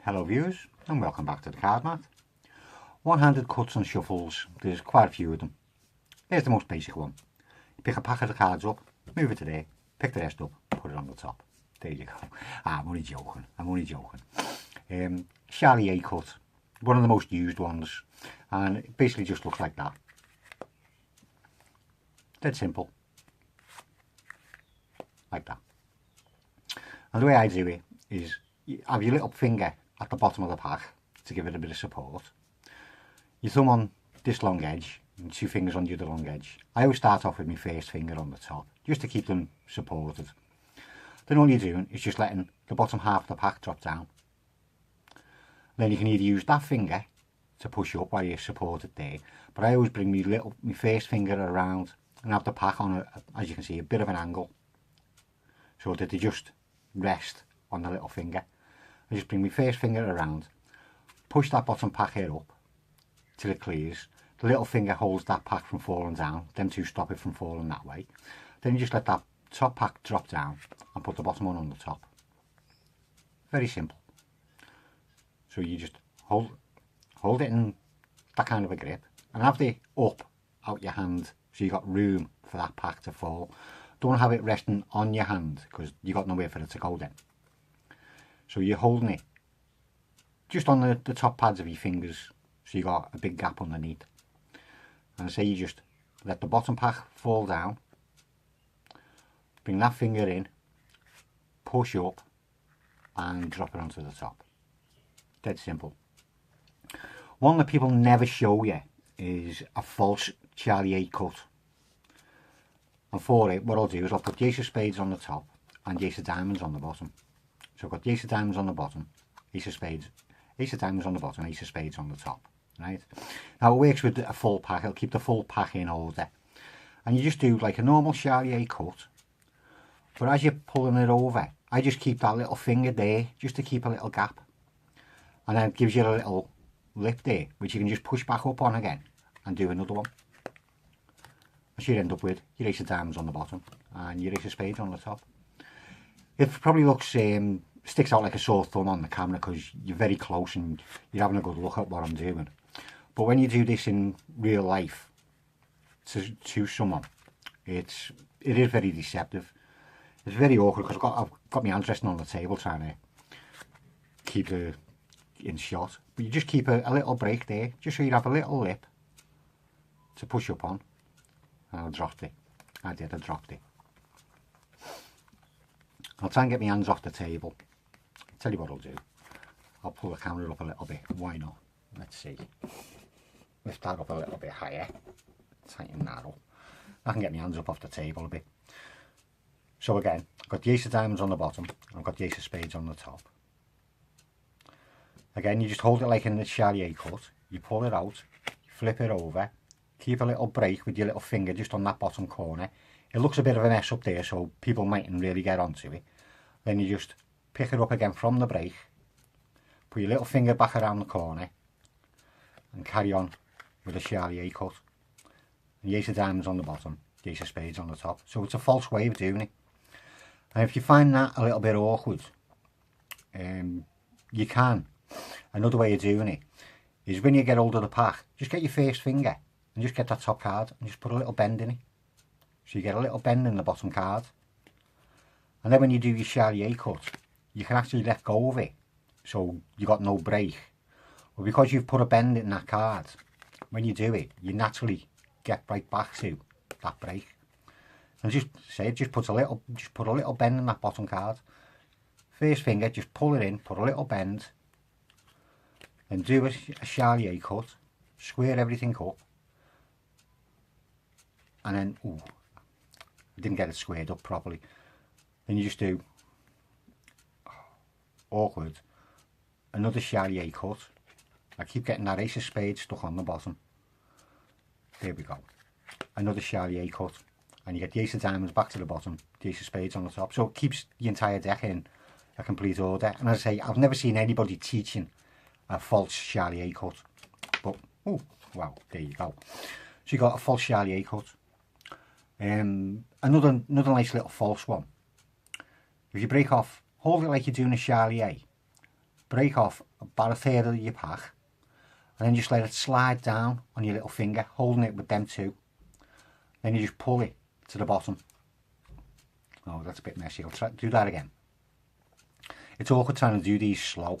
Hello viewers and welcome back to the card mat. One-handed cuts and shuffles, there's quite a few of them. Here's the most basic one. You pick a pack of the cards up, move it to there, pick the rest up, put it on the top. There you go. I'm only joking. Charlier cut, one of the most used ones, and it basically just looks like that. Dead simple. Like that. And the way I do it is you have your little finger at the bottom of the pack to give it a bit of support. Your thumb on this long edge and two fingers on the other long edge. I always start off with my first finger on the top just to keep them supported. Then all you're doing is just letting the bottom half of the pack drop down. Then you can either use that finger to push up while you're supported there, but I always bring my first finger around and have the pack on, as you can see, a bit of an angle so that they just rest on the little finger. I just bring my first finger around, push that bottom pack here up till it clears. The little finger holds that pack from falling down, them two stop it from falling that way. Then you just let that top pack drop down and put the bottom one on the top. Very simple. So you just hold it in that kind of a grip and have the up out your hand so you got room for that pack to fall. Don't have it resting on your hand because you got nowhere for it to go then. So you're holding it just on the top pads of your fingers so you got a big gap underneath. And say you just let the bottom pack fall down, bring that finger in, push up and drop it onto the top. Dead simple. One that people never show you is a false Charlier cut. And for it, what I'll do is I'll put the ace of spades on the top and the ace of diamonds on the bottom. So I've got the ace of diamonds on the bottom, ace of spades, ace of diamonds on the bottom, ace of spades on the top, right? Now it works with a full pack, it'll keep the full pack in order. And you just do like a normal Charlier cut, but as you're pulling it over, I just keep that little finger there, just to keep a little gap. And then it gives you a little lip there, which you can just push back up on again and do another one. So you end up with your ace of diamonds on the bottom and your ace of spades on the top. It probably looks, sticks out like a sore thumb on the camera because you're very close and you're having a good look at what I'm doing. But when you do this in real life to someone, it is very deceptive. It's very awkward because I've got my hands resting on the table trying to keep it in shot. But you just keep a little break there, just so you have a little lip to push up on. And I dropped it. I dropped it. I'll try and get my hands off the table. I'll tell you what I'll do. I'll pull the camera up a little bit. Why not? Let's see. Lift that up a little bit higher. Tighten that up. I can get my hands up off the table a bit. So again, I've got the ace of diamonds on the bottom. I've got the ace of spades on the top. Again, you just hold it like in the Charlier cut. You pull it out, you flip it over, keep a little break with your little finger just on that bottom corner. It looks a bit of a mess up there, so people mightn't really get onto it. Then you just pick it up again from the break, put your little finger back around the corner, and carry on with a Charlier cut. And the ace of diamonds on the bottom, the ace of spades on the top. So it's a false way of doing it. And if you find that a little bit awkward, you can. Another way of doing it is when you get hold of the pack, just get your first finger and just get that top card and just put a little bend in it. So you get a little bend in the bottom card. And then when you do your Charlier cut, you can actually let go of it. So you got no break. But because you've put a bend in that card, when you do it, you naturally get right back to that break. And just put a little bend in that bottom card. First finger, just pull it in, put a little bend, and do a Charlier cut, square everything up, and then, ooh, I didn't get it squared up properly. Then you just do, awkward, another Charlier cut. I keep getting that ace of spades stuck on the bottom. There we go. Another Charlier cut. And you get the ace of diamonds back to the bottom, the ace of spades on the top. So it keeps the entire deck in a complete order. And as I say, I've never seen anybody teaching a false Charlier cut. But, oh, wow, there you go. So you got a false Charlier cut. Another nice little false one. If you break off, hold it like you're doing a Charlier, break off about a third of your pack, and then just let it slide down on your little finger, holding it with them two. Then you just pull it to the bottom. Oh, that's a bit messy. I'll try do that again. It's awkward trying to do these slow.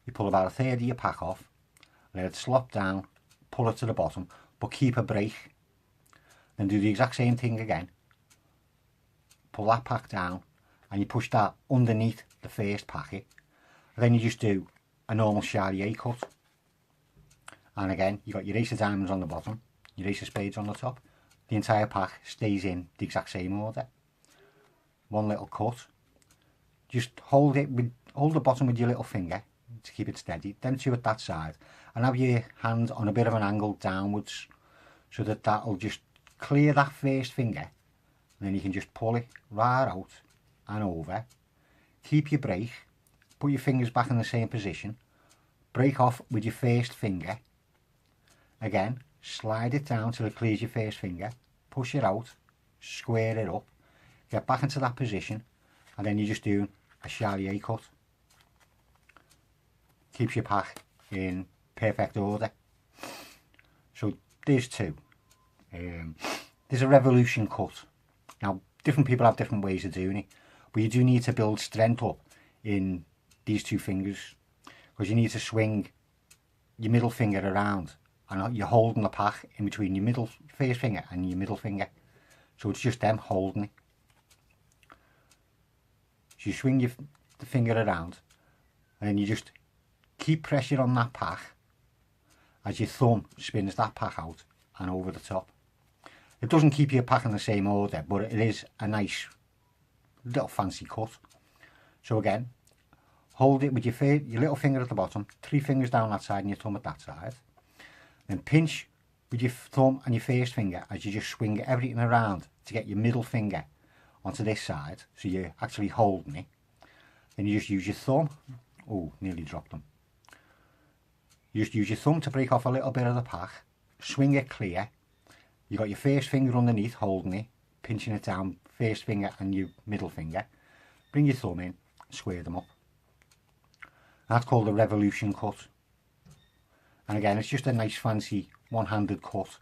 You pull about a third of your pack off, let it slop down, pull it to the bottom, but keep a break. Then do the exact same thing again. Pull that pack down, and you push that underneath the first packet. And then you just do a normal Charlier cut. And again, you got your ace of diamonds on the bottom, your ace of spades on the top. The entire pack stays in the exact same order. One little cut. Just hold the bottom with your little finger to keep it steady. Then two at that side, and have your hand on a bit of an angle downwards, so that that'll just clear that first finger. And then you can just pull it right out and over. Keep your break. Put your fingers back in the same position. Break off with your first finger. Again, slide it down till it clears your first finger. Push it out. Square it up. Get back into that position. And then you're just doing a Charlier cut. Keeps your pack in perfect order. So there's two. There's a revolution cut. Now, different people have different ways of doing it, but you do need to build strength up in these two fingers, because you need to swing your middle finger around, and you're holding the pack in between your first finger and your middle finger, so it's just them holding it. So you swing the finger around, and then you just keep pressure on that pack as your thumb spins that pack out and over the top. It doesn't keep your pack in the same order, but it is a nice little fancy cut. So again, hold it with your little finger at the bottom, 3 fingers down that side and your thumb at that side. Then pinch with your thumb and your first finger as you just swing everything around to get your middle finger onto this side, so you're actually holding it. Then you just use your thumb. Oh, nearly dropped them. You just use your thumb to break off a little bit of the pack, swing it clear. You got your first finger underneath holding it, pinching it down, first finger and your middle finger. Bring your thumb in, square them up. That's called a revolution cut. And again, it's just a nice fancy one-handed cut.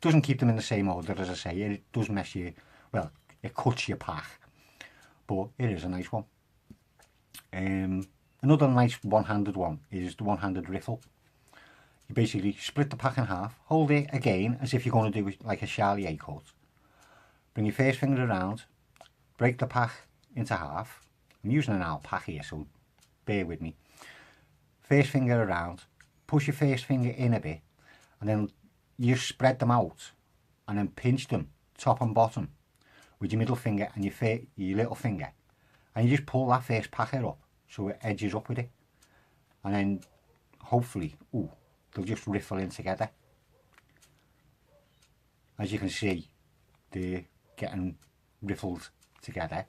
Doesn't keep them in the same order, as I say. It does mess you, well, it cuts your pack, but it is a nice one. Another nice one-handed one is the one-handed riffle. You basically split the pack in half, hold it again as if you're going to do like a Charlier cut. Bring your first finger around, break the pack into half. I'm using an alpaca here, so bear with me. First finger around, push your first finger in a bit, and then you spread them out and then pinch them top and bottom with your middle finger and your little finger, and you just pull that first packet up so it edges up with it, and then hopefully, ooh, they'll just riffle in together. As you can see, they're getting riffled together.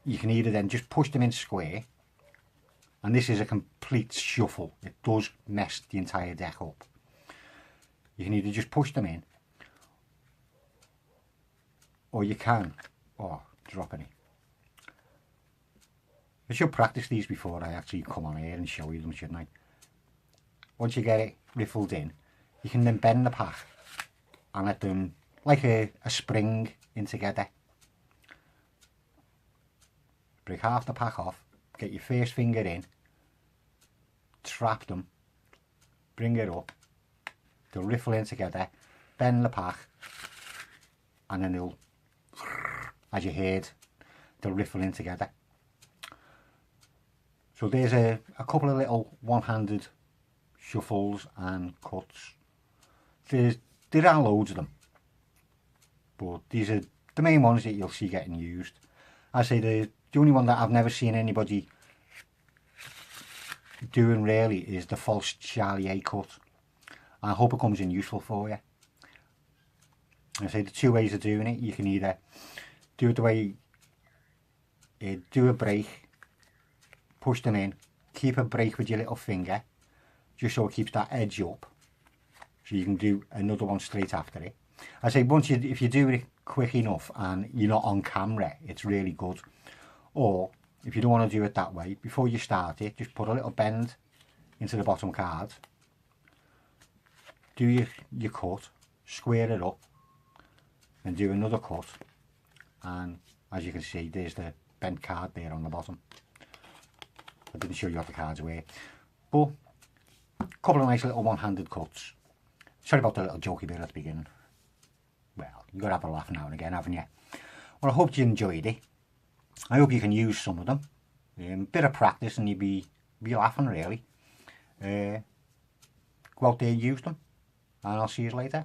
You can either then just push them in square, and this is a complete shuffle. It does mess the entire deck up. You can either just push them in, or you can, oh, dropping it. I should practice these before I actually come on here and show you them, shouldn't I? Once you get it riffled in, you can then bend the pack and let them, like a spring, in together. Break half the pack off, get your first finger in, trap them, bring it up, they'll riffle in together, bend the pack, and then they'll, as you heard, they'll riffle in together. So there's a couple of little one-handed shuffles and cuts. There are loads of them, but these are the main ones that you'll see getting used. I say the only one that I've never seen anybody doing really is the false Charlier cut. I hope it comes in useful for you. I say the two ways of doing it: you can either do it the way do a break, push them in, keep a break with your little finger, just so it keeps that edge up, so you can do another one straight after it. I say if you do it quick enough and you're not on camera, it's really good. Or if you don't want to do it that way, before you start it, just put a little bend into the bottom card, do your cut, square it up, and do another cut, and as you can see, there's the bent card there on the bottom. I didn't show you how the cards work, but a couple of nice little one-handed cuts. Sorry about the little jokey bit at the beginning. Well, you've got to have a laugh now and again, haven't you? Well, I hope you enjoyed it. I hope you can use some of them. Bit of practice and you'll be laughing, really. Go out there and use them, and I'll see you later.